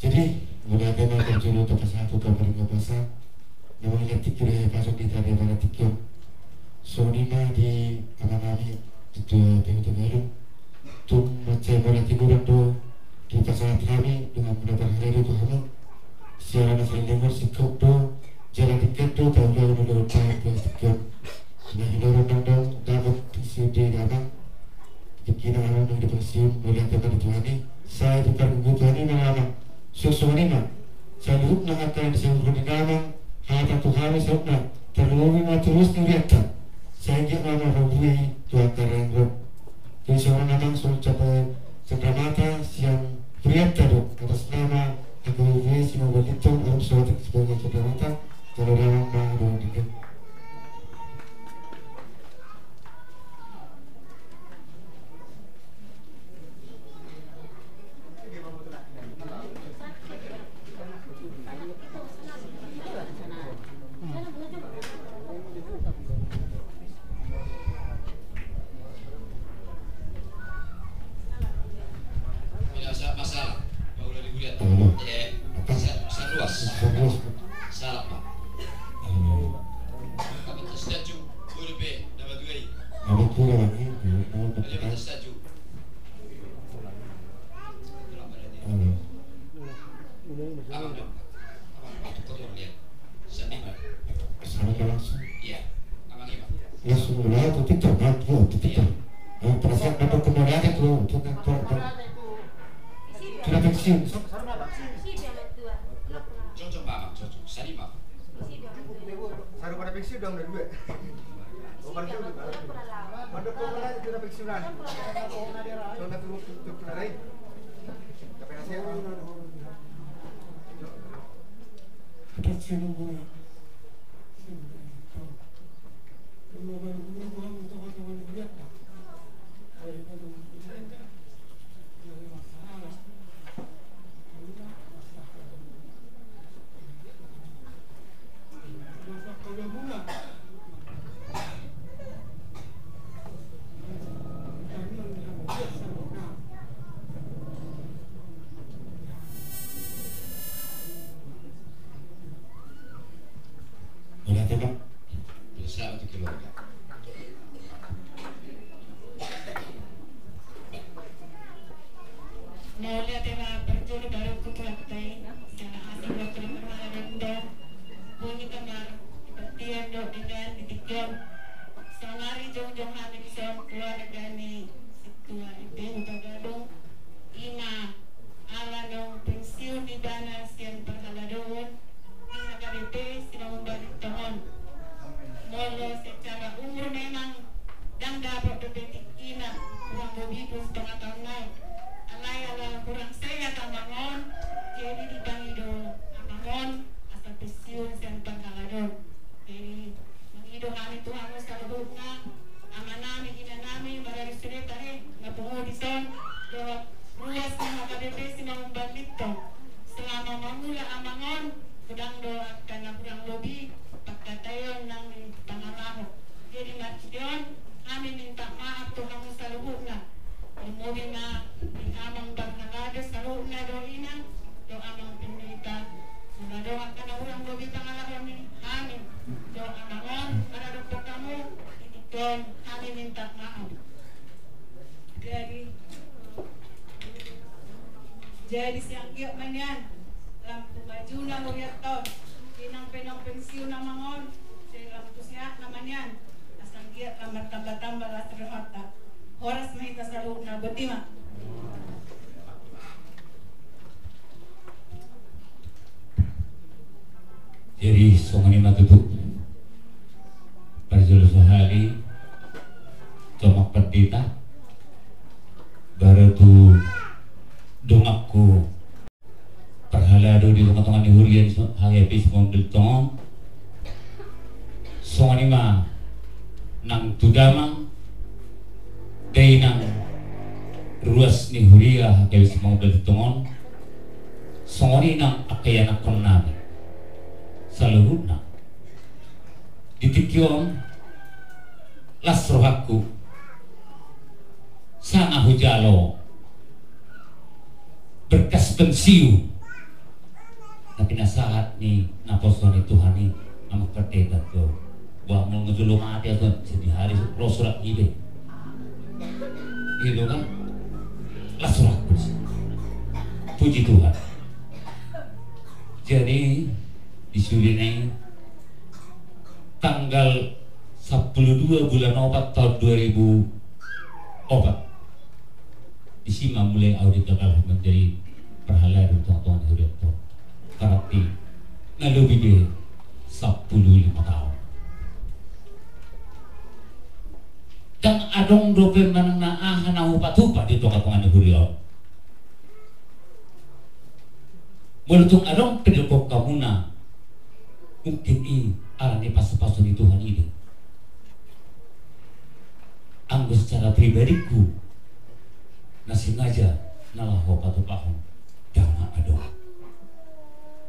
Jadi mula tema terjulu tapasa atau tapari kapasa namanya tikir pasok di tadi mana tikir sonima di anamani itu begitu baru tum macam mana timuran do di pasangan kami dengan mendapat hari itu kami siapa sering dengar sikap do jalan tiket do tahu yang udah lepas tikir nah ini orang dong dapat isi di dalam dikira orang yang dipersiun melihat tema itu ini saya tukar Tuhan ini nama Susunima, salud na akan disebut nama hata Tuhan sebutna terlalu terus dilihatkan. Saya nama Rabbui Tuhan teranggut. Jadi seorang nama capai cendramata yang priat tadi atas nama aku ini si mabalitung alam suatu sebagai cendramata kalau dalam nama dikit. Jadi siang giyak manyan lampu maju na muriaton pinang pensiun na mangon jadi lampu siya naman yan asang giyak lamar tambah-tambah la terhata horas mahita kasaluna betima. Jadi songani matutup Parjul sehari tomak pendeta baru tu dongakku perhalado di tengah-tengah hurian hari habis mobil tong songani ma nang tudamang day nang ruas ni huria habis mobil tong songani nang akayan akon nami saluhuna ditikyon lasrohaku sana hujalo berkas pensiu tapi nasahat ni naposon itu hani amak perdeta ko buat mau ngejulung mati atau jadi hari rosurak ibe gitu kan lasrohaku puji Tuhan. Jadi disudinai tanggal 12 bulan obat tahun 2000 obat disima mulai audit bakal menjadi perhala dari tuan-tuan Hurianto karena lebih 15 tahun dan adong dope manang naahan na upat-upat di tuan-tuan Hurianto mulutung adong pedokok kamuna mungkin ini alami pasu-pasu di Tuhan ini anggo secara pribadiku nasi ngaja nalah patu paham dama adong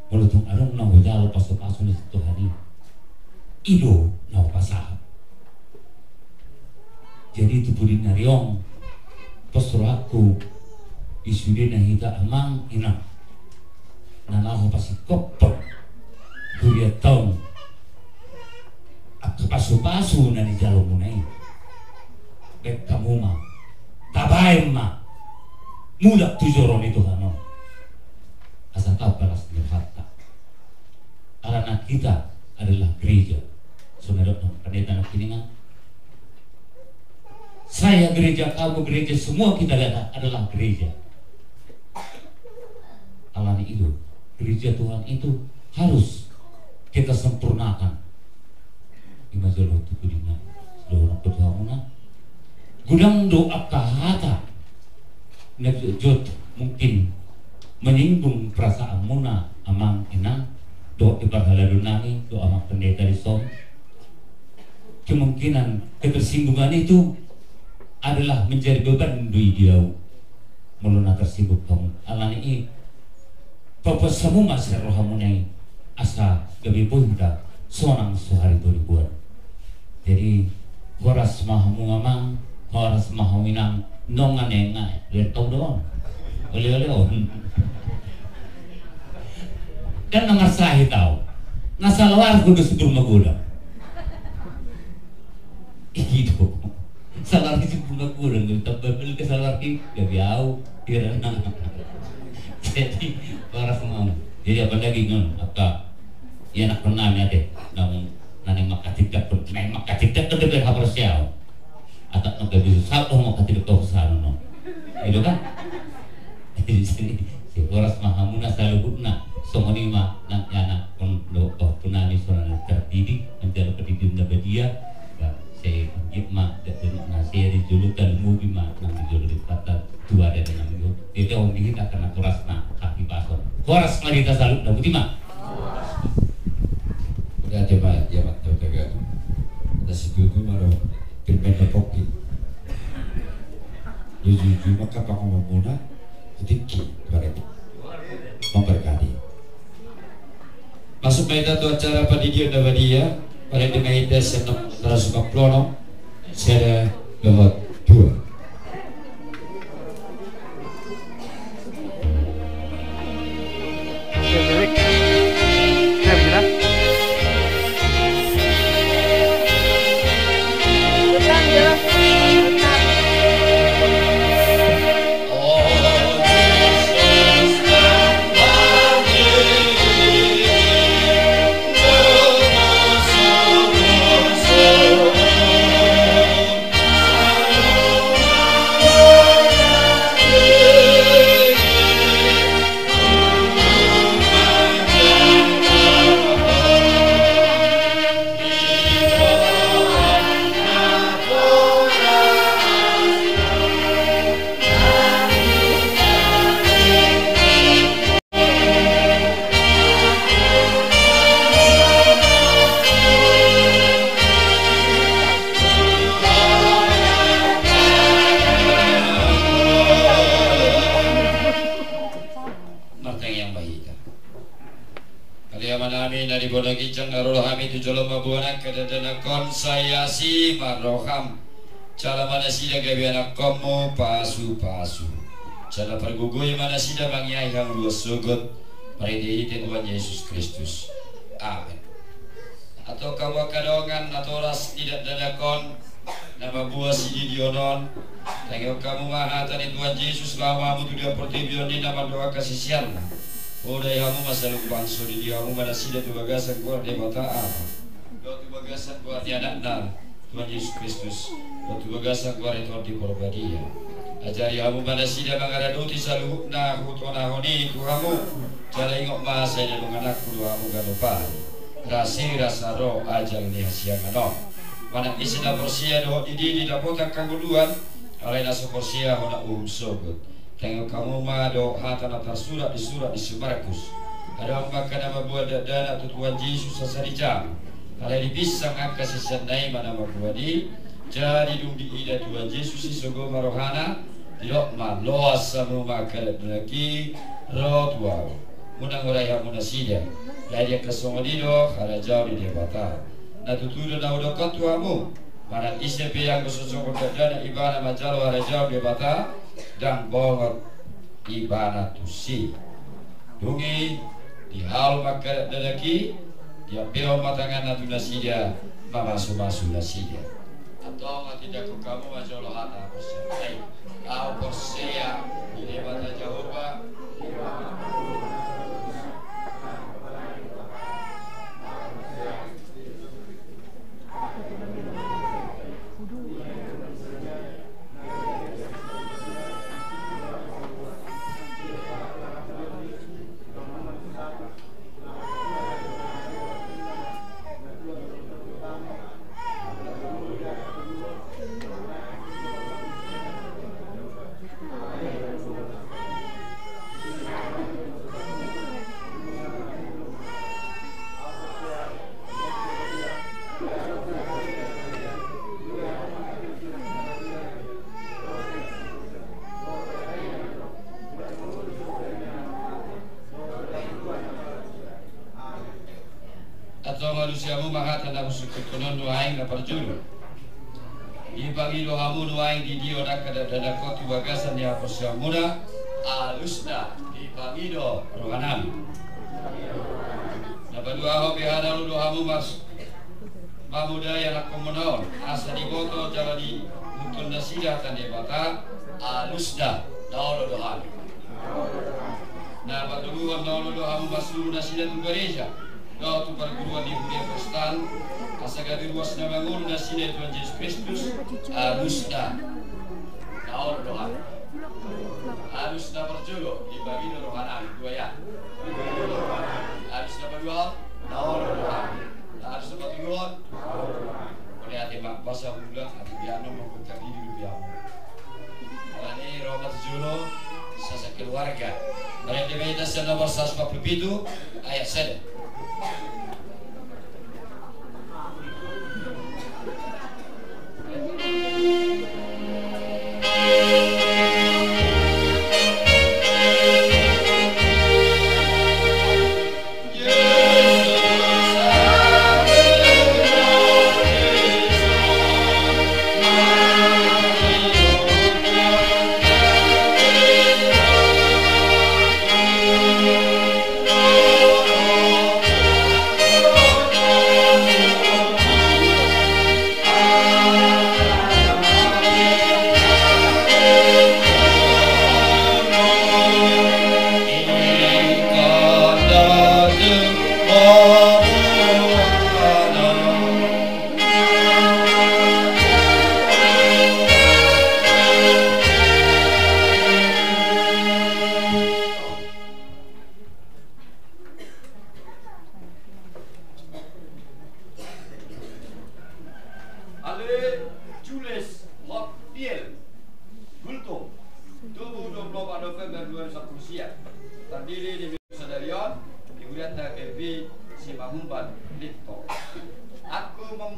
mulutung adong nang jalo pasu-pasu di Tuhan ini ido nang pasah jadi itu pudi nariong pasuraku isudina hita amang ina nalah pasi kopot Kuya tahun aku pasu-pasu na di jalo mo na yun bet kamu ma tabayin ma mulak tujuron itu ano asa kau balas ng harta karena kita adalah gereja sunodot ng pendeta ng kiningan saya gereja kamu gereja semua kita lihat adalah gereja alani itu gereja Tuhan itu harus kita sempurnakan di majalah itu kudina seluruh perjalanan gudang doa kahata najut mungkin menyinggung perasaan muna amang inang doa ibadah nani doa amang pendeta di som kemungkinan ketersinggungan itu adalah menjadi beban dui dia meluna tersinggung kamu alani ini bapak samu masih rohamunai asa gabi punta sonang sehari itu dibuat jadi horas mahamu ngamang horas mahawinang nongan enga letong doang oleh-oleh dan nangasahi tahu nasalawar kudus bermagulang itu salar di bermagulang kita beli ke salar ki gabi au kirana jadi horas mau jadi apa lagi ngon apa ya nak pernah ya deh nang nang makatidak nang makatidak kan dia harus siau atau nang bisa satu makatidak kau sana no itu kan jadi si horas mahamuna salubuna somoni ma nang yana kon do punani sonan terdidik menjadi pendidik dia saya gitma dan nasi dijulukan mubi ma nang dijulukan kata dua ada dengan itu itu orang kita karena kurasna kaki pasor horas lagi kita salut dan butima udah coba ya Pak Jaga kita setuju malah pirmenda poki yuju maka pangomong muna sedikit bareng memberkati masuk baita tu acara padidion dawadia pada dengan ida senam terasuka plono saya lewat 2 Oh bodoh kijang naruh hami tujuh lomba buana kedadana kon saya si maroham cala mana sida gabi anak komo pasu cala pergugui mana sida bangyai yang luas sugut meridihi Tuhan Yesus Kristus. Amin. Atau kawa kadongan atau ras tidak dadakon nama buah sidi dionon tengok kamu maha tani Tuhan Yesus lama mutu dia pertibion di nama doa kasih siang udah kamu masa lupa suri dia kamu mana sida tu bagasan kuat di mata apa doa tu bagasan kuat di anak Tuhan Yesus Kristus doa tu bagasan kuat itu di porbadia ajari kamu mana sida mangada duti saluh na hutona honi tu kamu jala ingok masa dia menganak kudu kamu galupa rasa roh ajal ni siang anon mana isina porsia doh di dapotan kangguduan alena porsia hona sogut tengok kamu ma do hata nata surat di Markus ada maka nama buat dana Tuhan Yesus sasarijam kalau dipisang angka sisandai mana buat di jadi dung di ida Tuhan Yesus isogo marohana tidak maloas sama maka lagi roh tua munang oraya munasida dari kesongodido ada jauh di debata na tutudo na udah tuamu mana ICP yang kesosok dana ibana majalo ada jauh di bata dan bongot ibana tusi dungi di hal maka dadaki dia biro matangan natu nasidia masu nasidia atau tidak ku kamu majalo hata percaya au percaya di bata Jehovah manusiamu maha tanda usukut konon nuaing na perjulu ibagi lohamu nuaing di dio nak dada kotu bagasan ya persiamuna alusna ibagi do rohanam dapat dua hobi hada lu dohamu mas mamuda yang aku menon asa di boto jala di mutun nasidah tanda bata alusna naolo doham dapat dua naolo dohamu mas lu nasidah tu gereja doa tu perguruan di Budaya Kristen asagadi ruas na bangun na sila Tuhan Yesus Kristus alusna naon doa alusna perjugo di bagi rohanan dua ya alusna berdua naon doa alusna perjugo oleh hati mak bahasa bulan hati piano mengkutak di dunia ini robat julo sasa keluarga mereka meditasi nomor 147 ayat 7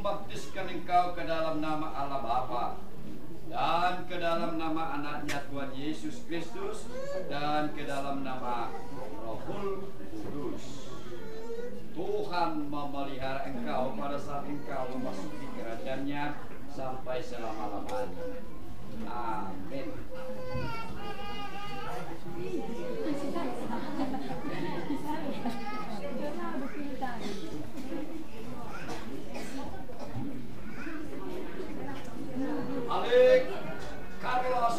membaptiskan engkau ke dalam nama Allah Bapa dan ke dalam nama anaknya Tuhan Yesus Kristus dan ke dalam nama Rohul Kudus. Tuhan memelihara engkau pada saat engkau memasuki kerajaan-Nya sampai selama-lamanya. Amin. Alik Carlos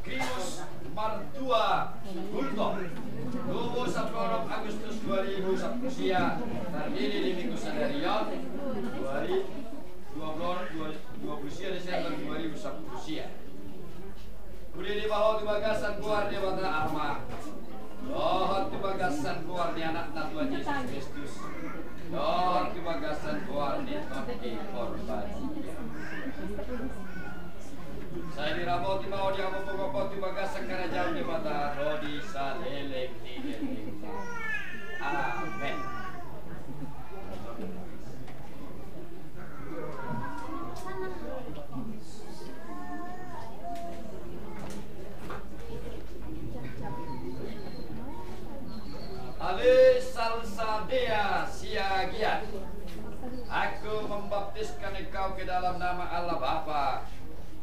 Krius Martua Gulto, 21 Agustus 2000 usia, terdiri di Minggu Sadarion 20 Desember 2001 usia. Budi di bawah bagasan keluar di bawah arma. Dohot di bagasan keluar di anak Tuhan Yesus Kristus. Dohot di bagasan keluar di Toti Korban. Saya dirabot di bawah dia membuka di bagasan kerajaan di mata Rodi Salelek di Delta. Amin. Ale Salsadea Siagiat, aku membaptiskan engkau ke dalam nama Allah Bapa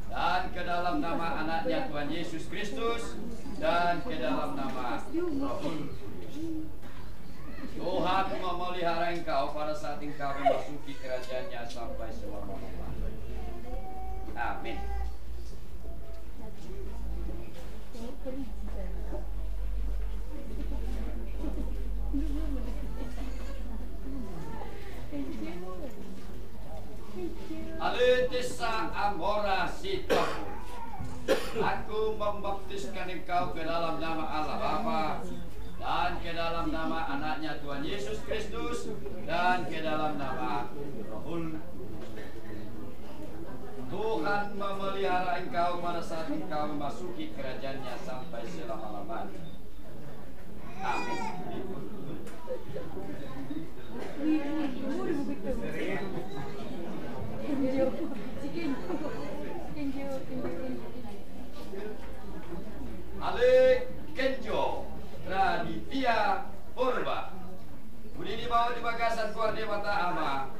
dan ke dalam nama anaknya Tuhan Yesus Kristus dan ke dalam nama Roh Kudus. Tuhan memelihara engkau pada saat engkau memasuki kerajaan-Nya sampai selama-lamanya. Amin. Aletesa Amora Sito, aku membaptiskan engkau ke dalam nama Allah Bapa dan ke dalam nama anaknya Tuhan Yesus Kristus dan ke dalam nama Roh Kudus. Tuhan memelihara engkau pada saat engkau memasuki kerajaan-Nya sampai selama-lamanya. Amin. Alik Kenjo Raditya Purba, budi di bawah di bagasan keluar di mata ama.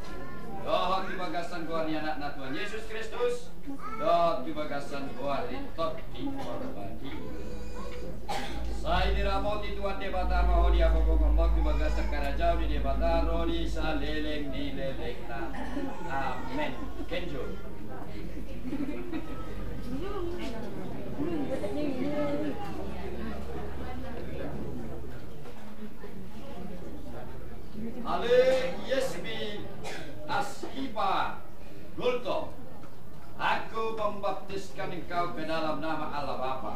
Dohot di bagasan keluar di anak Tuhan Yesus Kristus. Dohot di bagasan keluar di Toti Korban. Saya diramoti Tuhan di bata ma hodi apa ngomong di bagasan kerajaan di bata rodi saleleng ni lelekna. Amin. Kenjo. Ale Yesmi Askipa Gulto, aku membaptiskan engkau ke dalam nama Allah Bapa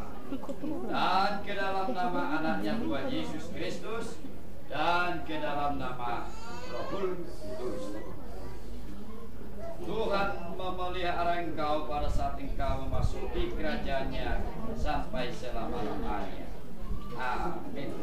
dan ke dalam nama anaknya Tuhan Yesus Kristus dan ke dalam nama Roh Kudus. Tuhan memelihara engkau pada saat engkau memasuki kerajaan-Nya sampai selama-lamanya. Amin.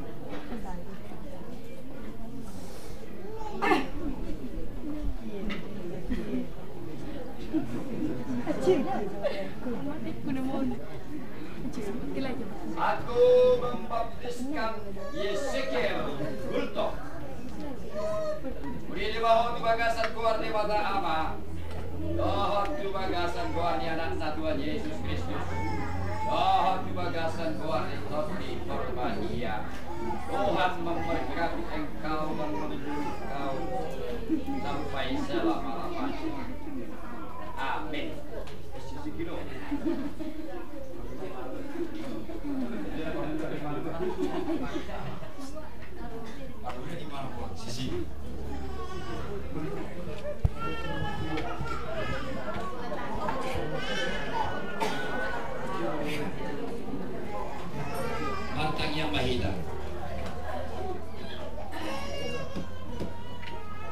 Aku membaptiskan Yesekiel Gulto, budi di bawah di bagasan keluar di mata ama. Dohot di bagasan keluar di anak Tuhan Yesus Kristus. Dohot di bagasan keluar di Toti Korban. Tuhan memberkati engkau dan melindungi engkau sampai selama-lamanya. Amin. Sisi. Matang yang mahita.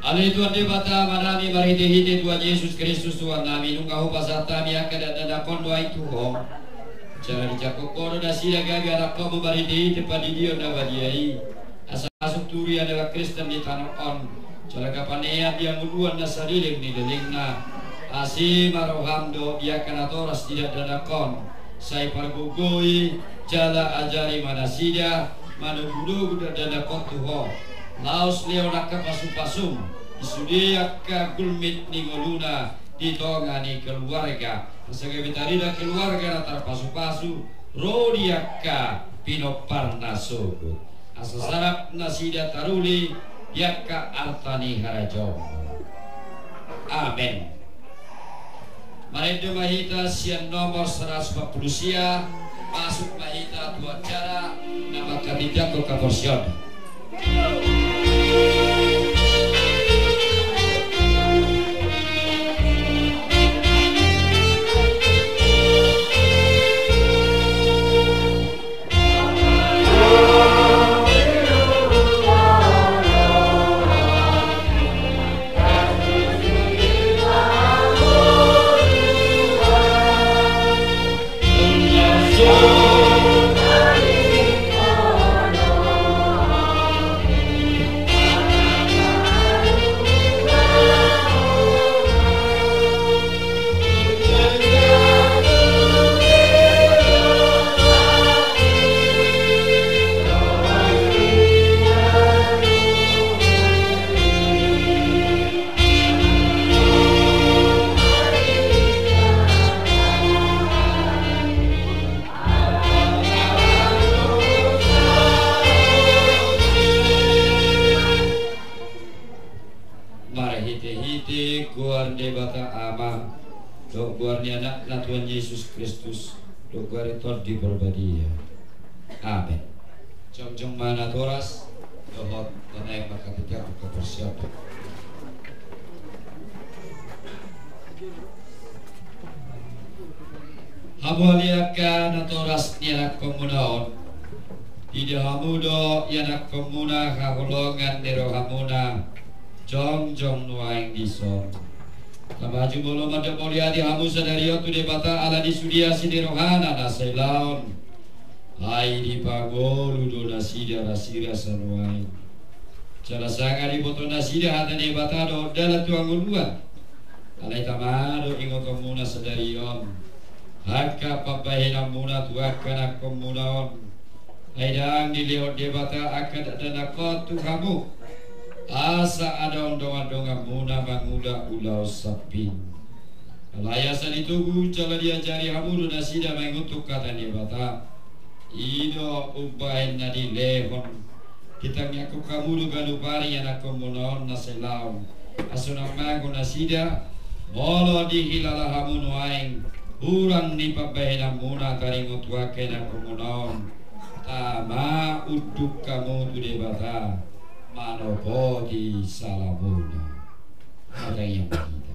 Ali Tuhan di bata manami marhiti-hiti Tuhan Yesus Kristus Tuhan nami nungkahu pasata mi akan ada kondo itu ho. Jangan dicakup kono dasida gabi anak kau marhiti-hiti padi dia nabadiai. Asal masuk turi adalah Kristen di tanah on. Jala kapanea dia muduan nasariling ni delingna. Asi marohamdo dia kana toras tidak dadakon. Sai pargugoi jala ajari manasida manugudu dadakon tuho. laos leonaka pasu-pasum isudia ka kulmit ni ngoluna ditongani keluarga segebitarida keluarga ratar pasu-pasu rodiaka pinoparna sogut asasarap nasida taruli yakka artani harajom. Amin. Marido mahita sian nomor 140 sia masuk mahita tua cara nama ketiga ke kaporsion. Tuhan Yesus Kristus dokaritor di berbadia. Amin. Jom mana toras dohot tanai maka tidak kepersiapan. Habaliaka natoras nianak komunaon tidak hamudo yanak komuna kaholongan nero hamuna jong nuaing dison. Kamaju bolo mada mulia di hamu sadario tu debata ala di sudia sini rohana nasailaun. Hai di pagolu do nasida rasira sanuai. Jala sanga di boto nasida hata debata do dalam tuang uluan. Alai tamado ingo komuna sadarion. Hakka papahina muna tuakana komunaon. Haidang di lewat debata akad ada nakot tu kamu. Asa ada ondong-ondong muna manguda ulau sapin. Alayasan itu jala diajari hamudu nasida mengutuk kata bata. Ido ubain nadi lehon. Kita ngaku kamudu galupari anak komunon naselau. Asunang magu nasida. Molo dihilala hamun waing. Urang ni pabahin muna karingut wake na komunon. Tama uduk kamu tu debata. Manopodi salamuna ada yang kita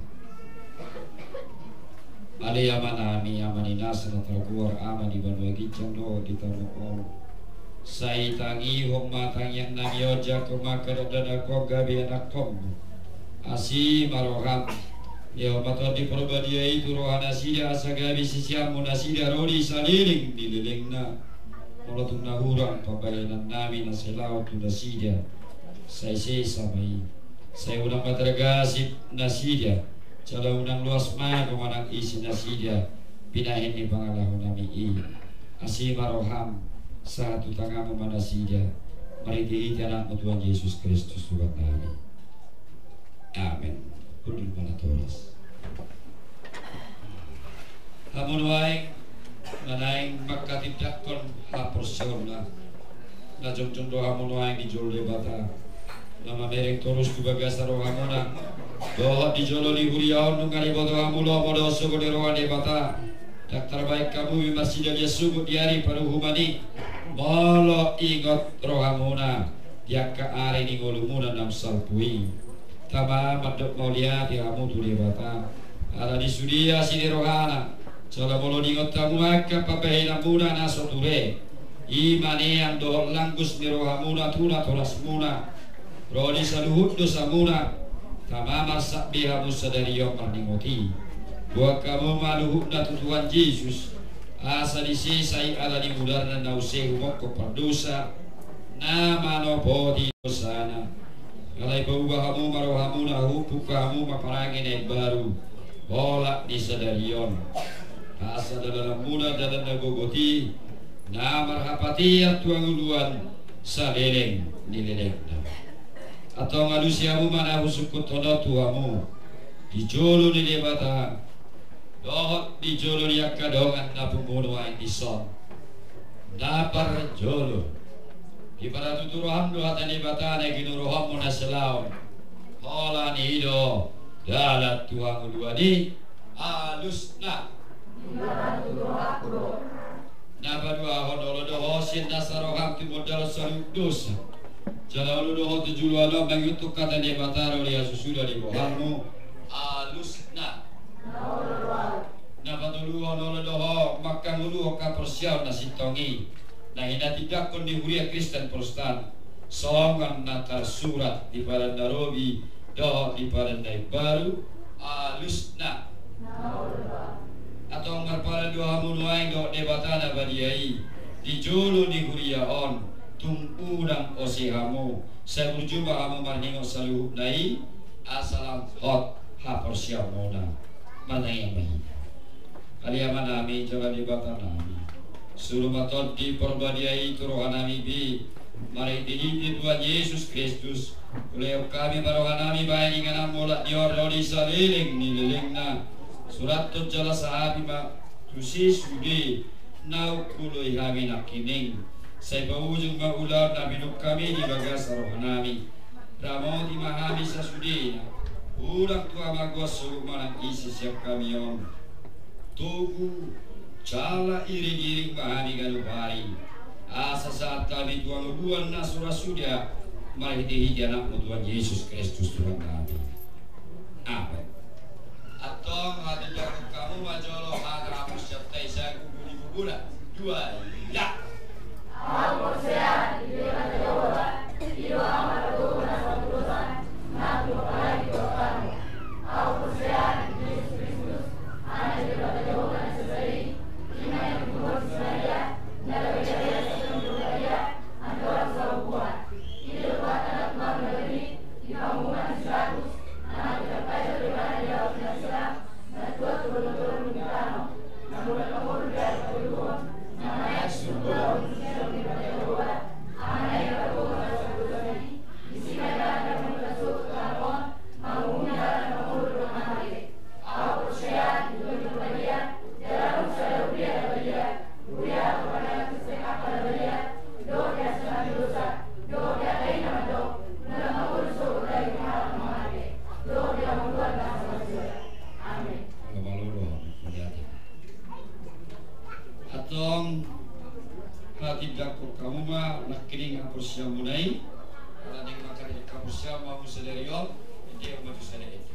ali amanami amaninas na taguar amani banwagi chando ditano sai tangi homa tangyan namyoja kumakadana ko gabi anakom asi maroham ya mato di perbadia itu rohana sida asagabi sisiamu nasida rodi saliling dililingna molotung nahurang pabayanan nami naselau tu nasida saya samai saya unang matergasip nasida cara unang luas ma kemanang isi nasida pinahin di pangalahu nami i asima roham satu tangamu manasida mari diiti anak Tuhan Yesus Kristus Tuhan kami. Amin. Kudul manatoras hamun waing manaing makatibdak kon haporsyona na jong doa hamun waing di jol debata nama merek terus kubagas rohamona doa di jololi huriaon nungari bodo hamulo bodo sugo di rohane bata daktar baik kamu masih dari sugo diari paruhumani bolo ingot rohamona tiak ke are ni golumuna nam salpui tama madok mulia di hamu tu di bata ala di sudia sini rohana cala bolo ingot tamu akka papehina muna nasoture imane yang dohol langgus ni rohamuna tuna tolas muna Rodi saluhut dosa muna tamama sakbiha musadariyo marningoti buat kamu maluhut na Tuhan Yesus asa disisai ala di mudarna nause humoko perdosa nama no podi dosana kalai bauba kamu marohamuna hupu kamu maparangin yang baru bolak disadarion asa dalam muda dalam nagogoti nama hapati tuang uluan saleleng nileleng atau manusiamu mana usukut hono tuamu dijolo ni debata dohot dijolo ni akadongan na pembunuh ain dison dapar jolo di para tuturo hamdo hatani batane ginuroham muna selaw hola ni hido dalat tuang duani alusna napa dua hodolo doho sin nasaroham timodal saluk dosa jalalu doho tujulu alam mengutuk kata dia bataro dia susudah di bohamu alusna napa dulu hodolo doho makan dulu ka persiaw nasitongi nah ina tidak kon di huria Kristen Protestan songan nata surat di pada Nairobi doho di pada baru alusna atau ngarpala dua munuai do debatana badiai dijulu di huria on tungudang osihamu saya berjumpa kamu marningo salu nai asalam hot hapersiap mona mana yang baik kalian mana ami jangan dibatan nami suruh matot di perbadiai turohanami bi mari di Tuhan Yesus Kristus oleh kami barohanami baik dengan mola dior di saliling nililingna surat tu jelas sahabi ma tusi sudi nau kului kami nak kining saya berujung maular nabi nuk kami di bagas rohanami ramo di mahami sasudi ulang tua magos suruh manang isi siap kami om tugu cala iring-iring mahami galupari asa saat kami tuang luan nasura sudah mari dihiji anak Tuhan Yesus Kristus Tuhan kami amin atau hati jago kamu majolo agar hapus syaftai saya kubuli bubula dua ya aku sehat di dalam Tuhan hidup amat Tuhan asal Tuhan nabi lagi Tuhan aku sehat di Yesus Kristus anak di dalam Tuhan sendiri iman yang Tuhan saja dalam berjaya sebelum berjaya antara sebuah hidup anak Tuhan negeri di panggungan 100 anak terkait dengan dia Islam dan Tuhan turun-turun di tanah namun kamu dari Tuhan namanya surga kamu mah nak kini ngapur siang munai kalau nih makan ngapur siang mau sederio dia mau sederio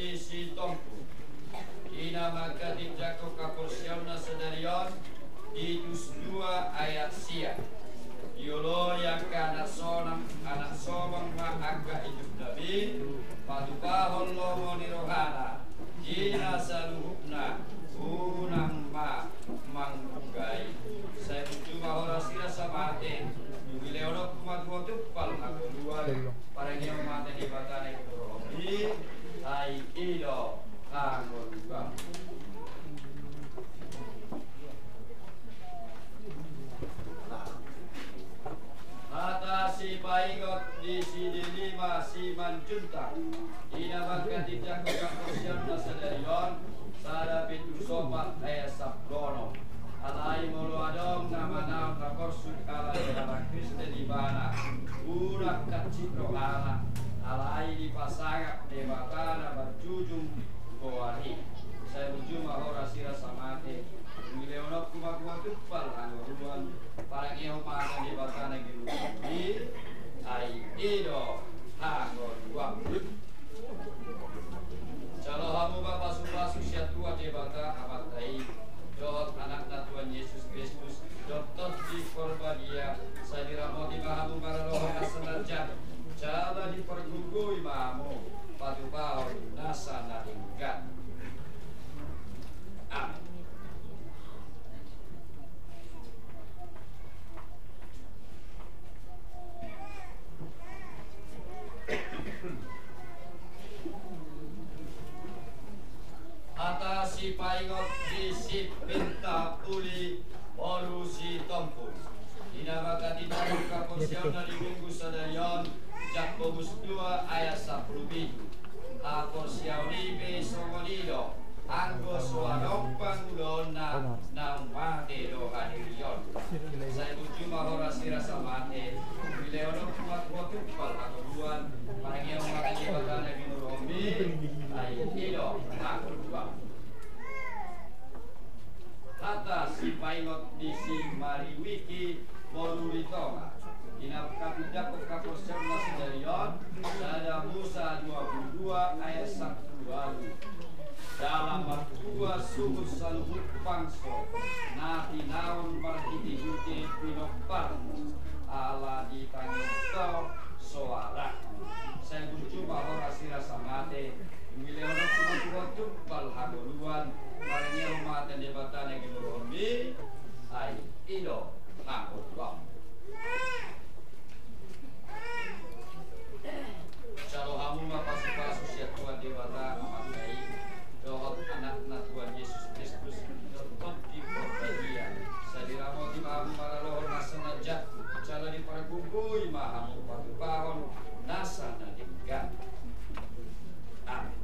di si tompu. Ina maka dijako kaporsiona sedarion di dus 2 ayat sia. Yolo yang anak sonang ma agak hidup Nabi padupahon lomo nirohana ina saluhukna unang ma manggugai. Saya cuma orang sila samate yuli orang kumat pal aku dua para yang mate di batane kurobi ai ido angol bang. Mata si paigot di si dilima si manjunta ina maka tidak kekasian nasadarion sada pintu sopat ayat sablono alai molo adong nama kakorsuk ala ala Kristen di bana urak kacipro ala alai di pasangak debatana berjujung goari. Saya berjumpa orang sira samate mileonok kuma tupal angguruan para ngeo mana di batana gilu di ai ido angguruan. Calo hamu bapak supasu tua di bata amatai dot anak Tuhan Yesus Kristus dokter di korbadia saya diramo di mahamu para roh nasenajan jala di pergugui mahamu patupau nasa naringkat. Amin. Atas si paingot di si pinta uli olu si tompul dinamakan tidak kaposian dari minggu sadarion Jakobus 2 ayat 10 aporsiauni be songolido anggo suarompang lona nang mate do hadirion. Saya berjumpa orang sira samate bileono kuat pal haluan panggil makan di batana binurombi ai ido aku dua. Atas si paingot di si mariwiki moluritonga dinapkan Jakob kaporsian nasidarion ada Musa 22 ayat 1 dalam dua suhu saluhut pangso nati naon marhiti juti pinopar ala di tanggung soara. Saya berjumpa orang sira samate mileono kuma tupal hagoluan marnya umat dan debatane gilurombi ai ido angkot. Calo hamu mapasi-pasi siat Tuhan debata amatai dohot anak Tuhan Yesus Kristus tetap di perbagian sadiramo di mahamu para lohor nasana jak calo di pargugui mahamu patu pahon nasana dinggan. Amin.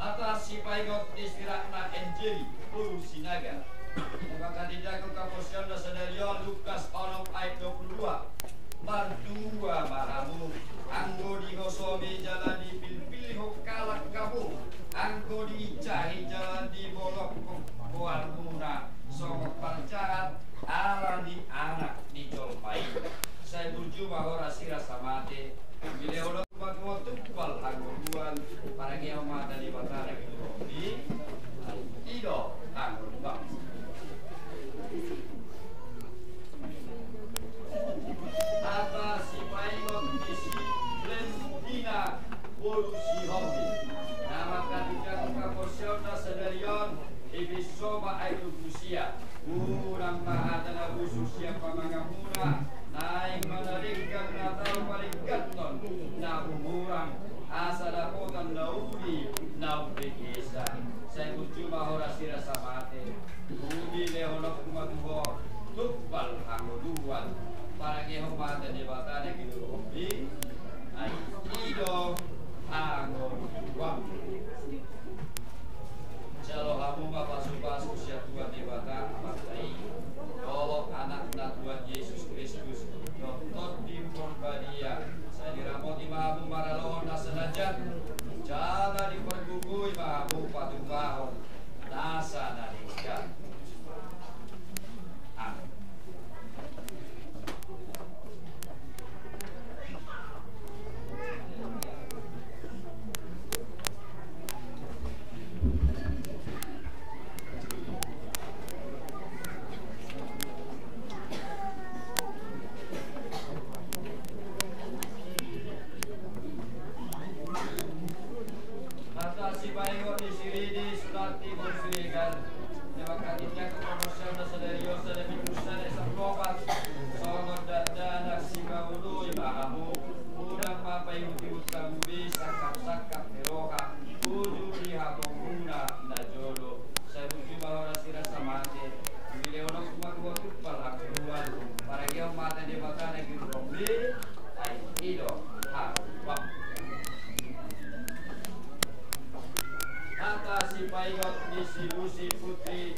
Atas si paigot istirakna Injili ulu sinaga maka tidak kaposian nasadarion Lukas 6 ayat 22 mardua mahamu anggo digosomi jalan di pilpilih hokalak kamu anggo diicahi jalan di bolok koal muna songok pancaran ala di anak di jolpai. Saya berjumpa orang sira samate bileono kuat tupal angguruan para ngeo mata di batara gilurobi ido angguruan. Atas si paingot di si Blendina polusi hobi namakan tidak kaporsiona sedarion ibisoma aitu busia urang mahatana bususia pamangamuna naik menaringkan natal paling gaton na umurang asal dapotan naudi naudekisa. Saya berjumpa orang sira samate udi leonok kumatuho tupal angguruan para ngehomata di batane gilurobi ai ido angguruan. Jalo hamu pasu-pasu siap Tuhan di bata amatai dohok anak Tuhan Yesus Kristus dokter di korbadia saya diramoti mahamu maralon nasenajat jala di pergugui mahamu patupahon yang mata di makan yang romli ai ido ha wa atas si paigot di si Lucy Putri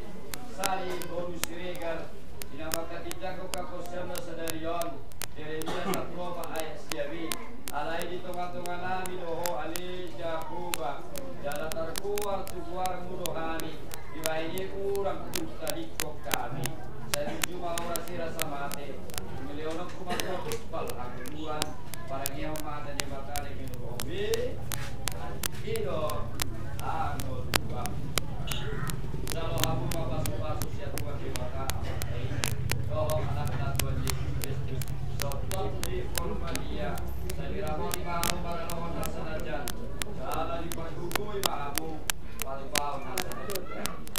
Sari Boru Siregar dinamakan tidak kau kaposnya sedarion dari dia satu ayat siabi alai di tengah-tengah nami doho ali jakuba jalan terkuar tubuar mudohani dibaini kurang tadi kok kami saya tuju mau rasira sama ate milionok rumah pal akuan para yang mata di mata di hobi ido anu dua kalau aku pasu siap buat di mata oh anak-anak tuan di Kristus sotot di formalia dari ramu di mahu para lawan rasanajan salah di pergugui mahamu palu-palu nasanajan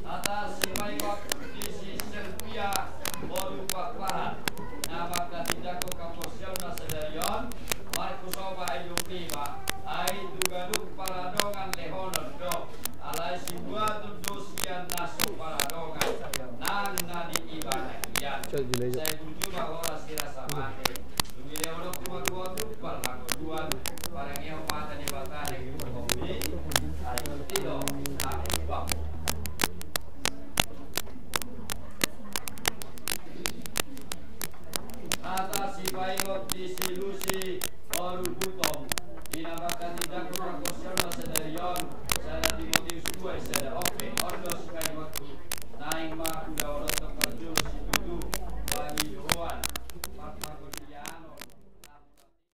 atas sipaikot isi Serbia Bodu Pakpahan nama katidako kaposyon na sedarion Marcos Oba Ayung Lima ay dugaduk paradongan lehonon do alay sibuat dosian nasu paradongan nang nadi ibadah yan saya tuju bahwa rasira samate dumi lehonon kumaduan dupal hakoduan parang iyo mata di batane kumahobi ay tilo bang atas si paigot di si Lucy